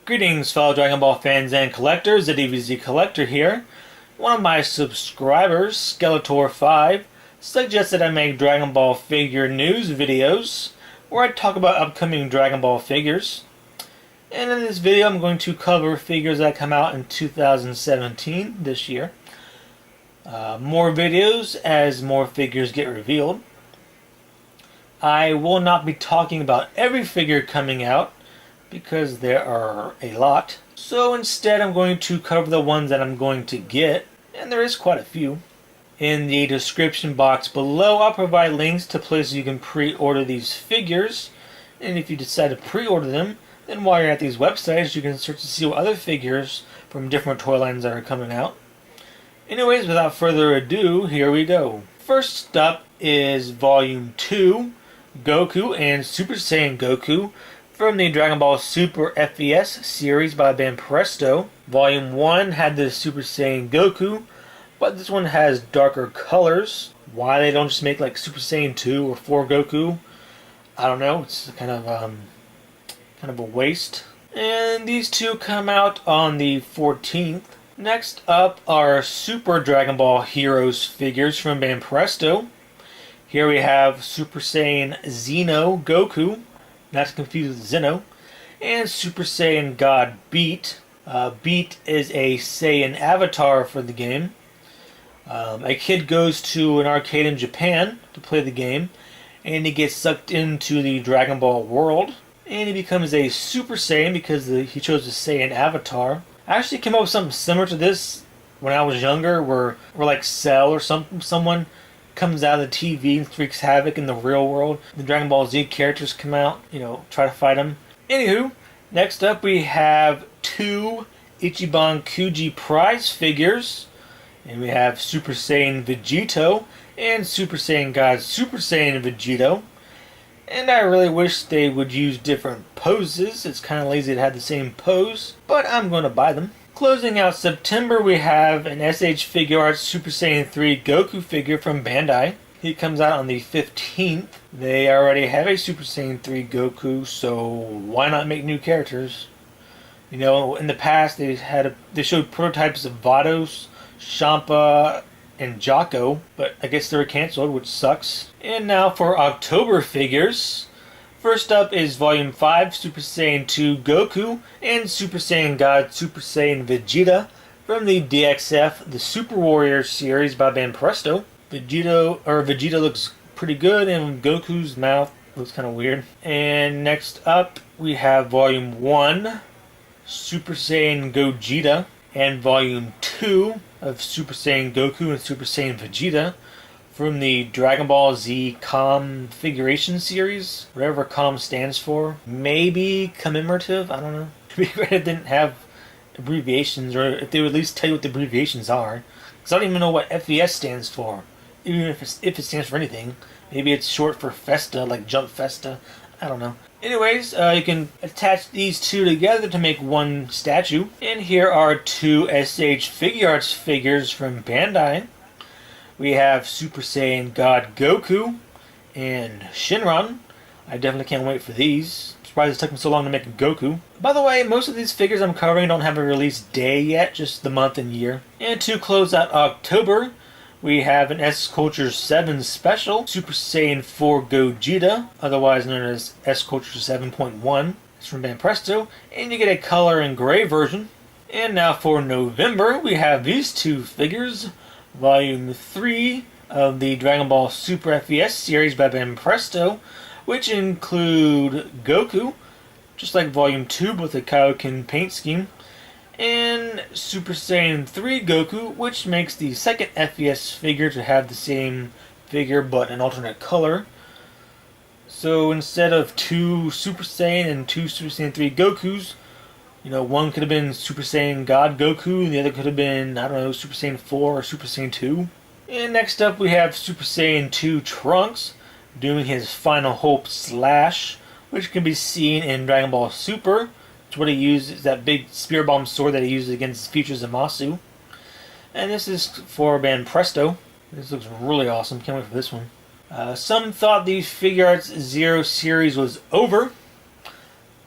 Greetings, fellow Dragon Ball fans and collectors. The DBZ Collector here. One of my subscribers, Skeletor5, suggested I make Dragon Ball figure news videos where I talk about upcoming Dragon Ball figures. And in this video I'm going to cover figures that come out in 2017, this year. More videos as more figures get revealed. I will not be talking about every figure coming out, because there are a lot. So instead I'm going to cover the ones that I'm going to get, and there is quite a few. In the description box below I'll provide links to places you can pre-order these figures, and if you decide to pre-order them, then while you're at these websites you can search to see what other figures from different toy lines that are coming out. Anyways, without further ado, here we go. First up is Volume 2, Goku and Super Saiyan Goku, from the Dragon Ball Super FES series by Banpresto. Volume 1 had the Super Saiyan Goku, but this one has darker colors. Why they don't just make like Super Saiyan 2 or 4 Goku, I don't know. It's kind of a waste. And these two come out on the 14th. Next up are Super Dragon Ball Heroes figures from Banpresto. Here we have Super Saiyan Xeno Goku, not to confuse with Zeno, and Super Saiyan God Beat. Beat is a Saiyan avatar for the game. A kid goes to an arcade in Japan to play the game, and he gets sucked into the Dragon Ball world, and he becomes a Super Saiyan because he chose a Saiyan avatar. I actually came up with something similar to this when I was younger, where like Cell or someone comes out of the TV and wreaks havoc in the real world. The Dragon Ball Z characters come out, try to fight him. Anywho, next up we have two Ichiban Kuji prize figures. And we have Super Saiyan Vegito and Super Saiyan God Super Saiyan Vegito. And I really wish they would use different poses. It's kind of lazy to have the same pose, but I'm going to buy them. Closing out September, we have an S.H.Figuarts Super Saiyan 3 Goku figure from Bandai. He comes out on the 15th. They already have a Super Saiyan 3 Goku, so why not make new characters? In the past they showed prototypes of Vados, Champa, and Jocko, but I guess they were cancelled, which sucks. And now for October figures. First up is Volume 5, Super Saiyan 2 Goku and Super Saiyan God Super Saiyan Vegeta from the DXF, the Super Warrior series by Banpresto. Vegeta looks pretty good, and Goku's mouth looks kind of weird. And next up we have Volume 1, Super Saiyan Gogeta, and Volume 2 of Super Saiyan Goku and Super Saiyan Vegeta from the Dragon Ball Z Configuration series, whatever COM stands for. Maybe commemorative, I don't know. It'd be great if it didn't have abbreviations, or if they would at least tell you what the abbreviations are. Because I don't even know what FES stands for, even if it stands for anything. Maybe it's short for Festa, like Jump Festa, I don't know. Anyways, you can attach these two together to make one statue. And here are two S.H.Figuarts figures from Bandai. We have Super Saiyan God Goku and Shinron. I definitely can't wait for these. I'm surprised it took me so long to make a Goku. By the way, most of these figures I'm covering don't have a release day yet, just the month and year. And to close out October, we have an S-Culture 7 special, Super Saiyan 4 Gogeta, otherwise known as S-Culture 7.1. It's from Banpresto, and you get a color and gray version. And now for November, we have these two figures. Volume 3 of the Dragon Ball Super FES series by Banpresto, which include Goku, just like Volume 2 with the Kaioken paint scheme, and Super Saiyan 3 Goku, which makes the second FES figure to have the same figure but an alternate color. So instead of two Super Saiyan and two Super Saiyan 3 Gokus, one could have been Super Saiyan God Goku, and the other could have been, I don't know, Super Saiyan 4 or Super Saiyan 2. And next up we have Super Saiyan 2 Trunks doing his Final Hope Slash, which can be seen in Dragon Ball Super. It's what he uses, that big spear bomb sword that he uses against Future Zamasu. And this is for Banpresto. This looks really awesome. Can't wait for this one. Some thought the Figuarts Zero series was over.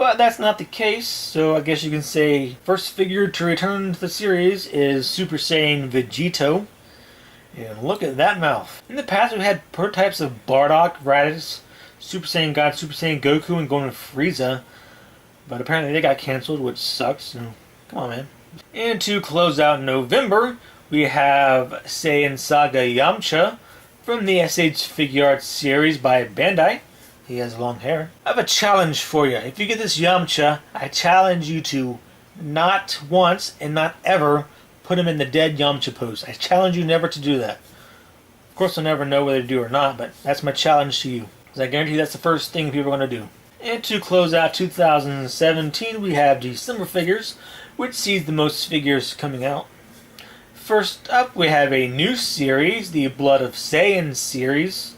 But that's not the case, so I guess you can say first figure to return to the series is Super Saiyan Vegito. And look at that mouth. In the past we had prototypes of Bardock, Raditz, Super Saiyan God, Super Saiyan Goku, and Golden Frieza. But apparently they got cancelled, which sucks. So, come on, man. And to close out November, we have Saiyan Saga Yamcha from the S.H.Figuarts series by Bandai. He has long hair. I have a challenge for you. If you get this Yamcha, I challenge you to not once and not ever put him in the dead Yamcha pose. I challenge you never to do that. Of course, I'll never know whether to do or not, but that's my challenge to you. Because I guarantee that's the first thing people are going to do. And to close out 2017, we have December figures, which sees the most figures coming out. First up, we have a new series, the Blood of Saiyan series.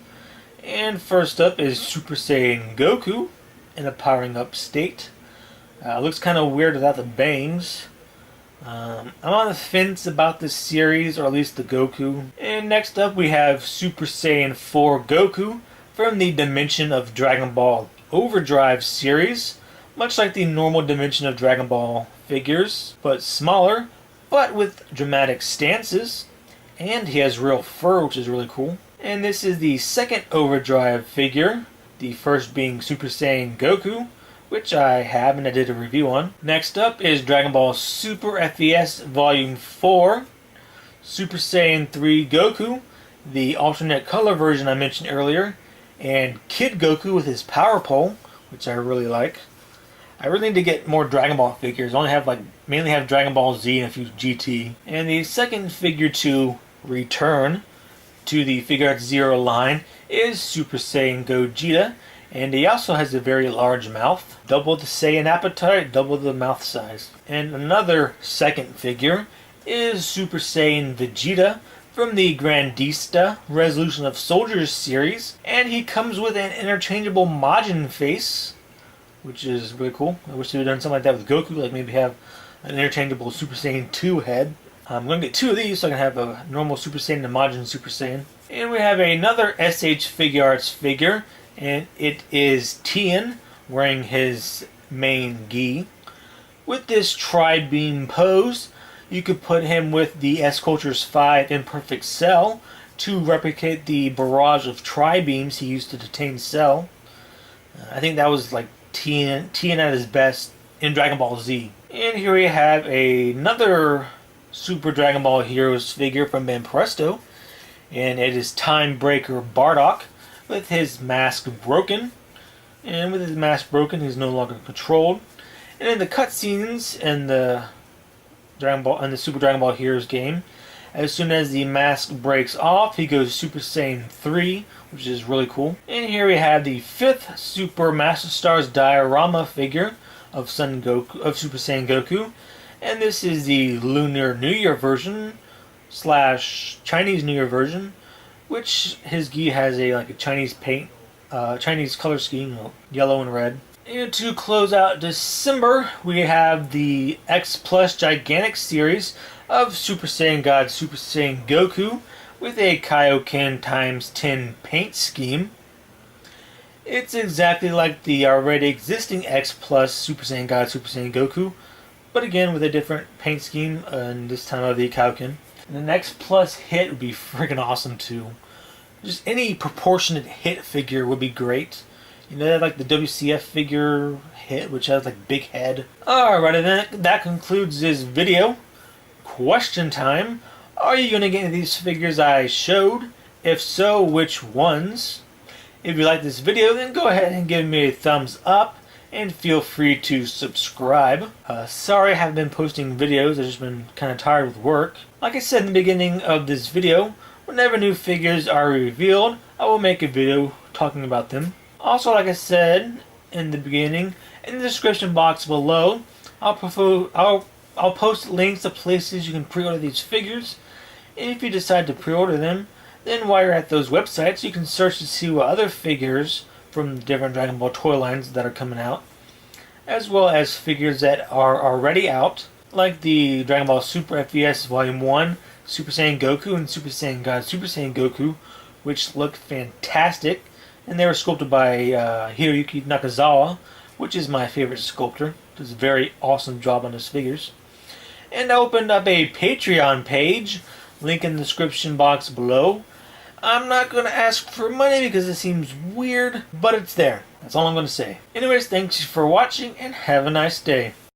And first up is Super Saiyan Goku in a powering up state. Looks kind of weird without the bangs. I'm on the fence about this series, or at least the Goku. And next up we have Super Saiyan 4 Goku from the Dimension of Dragon Ball Overdrive series. Much like the normal Dimension of Dragon Ball figures, but smaller, but with dramatic stances. And he has real fur, which is really cool. And this is the second Overdrive figure, the first being Super Saiyan Goku, which I have and I did a review on. Next up is Dragon Ball Super FES Volume 4, Super Saiyan 3 Goku, the alternate color version I mentioned earlier, and Kid Goku with his power pole, which I really like. I really need to get more Dragon Ball figures. I only have mainly have Dragon Ball Z and a few GT. And the second figure to return to the Figuarts Zero line is Super Saiyan Gogeta, and he also has a very large mouth. Double the Saiyan appetite, double the mouth size. And another second figure is Super Saiyan Vegeta from the Grandista Resolution of Soldiers series, and he comes with an interchangeable Majin face, which is really cool. I wish they would have done something like that with Goku, like maybe have an interchangeable Super Saiyan 2 head. I'm going to get two of these so I can have a normal Super Saiyan and Majin Super Saiyan. And we have another S.H.Figuarts figure, and it is Tien wearing his main gi. With this tri-beam pose, you could put him with the S-Culture's 5 Imperfect Cell to replicate the barrage of tri-beams he used to detain Cell. I think that was like Tien at his best in Dragon Ball Z. And here we have another Super Dragon Ball Heroes figure from Banpresto, and it is Time Breaker Bardock with his mask broken. And with his mask broken, he's no longer controlled. And in the cutscenes in the Super Dragon Ball Heroes game, as soon as the mask breaks off, he goes Super Saiyan 3, which is really cool. And here we have the 5th Super Master Stars diorama figure of Super Saiyan Goku. And this is the Lunar New Year version / Chinese New Year version, which his gi has a Chinese paint, Chinese color scheme, yellow and red. And to close out December, we have the X Plus Gigantic series of Super Saiyan God, Super Saiyan Goku with a Kaioken ×10 paint scheme. It's exactly like the already existing X Plus Super Saiyan God, Super Saiyan Goku, but again with a different paint scheme, and this time of the Kaioken. And the next Plus hit would be freaking awesome too. Just any proportionate hit figure would be great. You know, like the WCF figure hit, which has like big head. Alright, then that concludes this video. Question time. Are you going to get any of these figures I showed? If so, which ones? If you like this video, then go ahead and give me a thumbs up. And feel free to subscribe. Sorry I haven't been posting videos, I've just been kind of tired with work. Like I said in the beginning of this video, whenever new figures are revealed, I will make a video talking about them. Also, like I said in the beginning, in the description box below, I'll post links to places you can pre-order these figures. And if you decide to pre-order them, then while you're at those websites, you can search to see what other figures from the different Dragon Ball toy lines that are coming out, as well as figures that are already out, like the Dragon Ball Super FES Volume 1, Super Saiyan Goku, and Super Saiyan God, Super Saiyan Goku, which look fantastic, and they were sculpted by Hiroyuki Nakazawa, which is my favorite sculptor. Does a very awesome job on his figures. And I opened up a Patreon page, link in the description box below. I'm not going to ask for money because it seems weird, but it's there. That's all I'm going to say. Anyways, thanks for watching and have a nice day.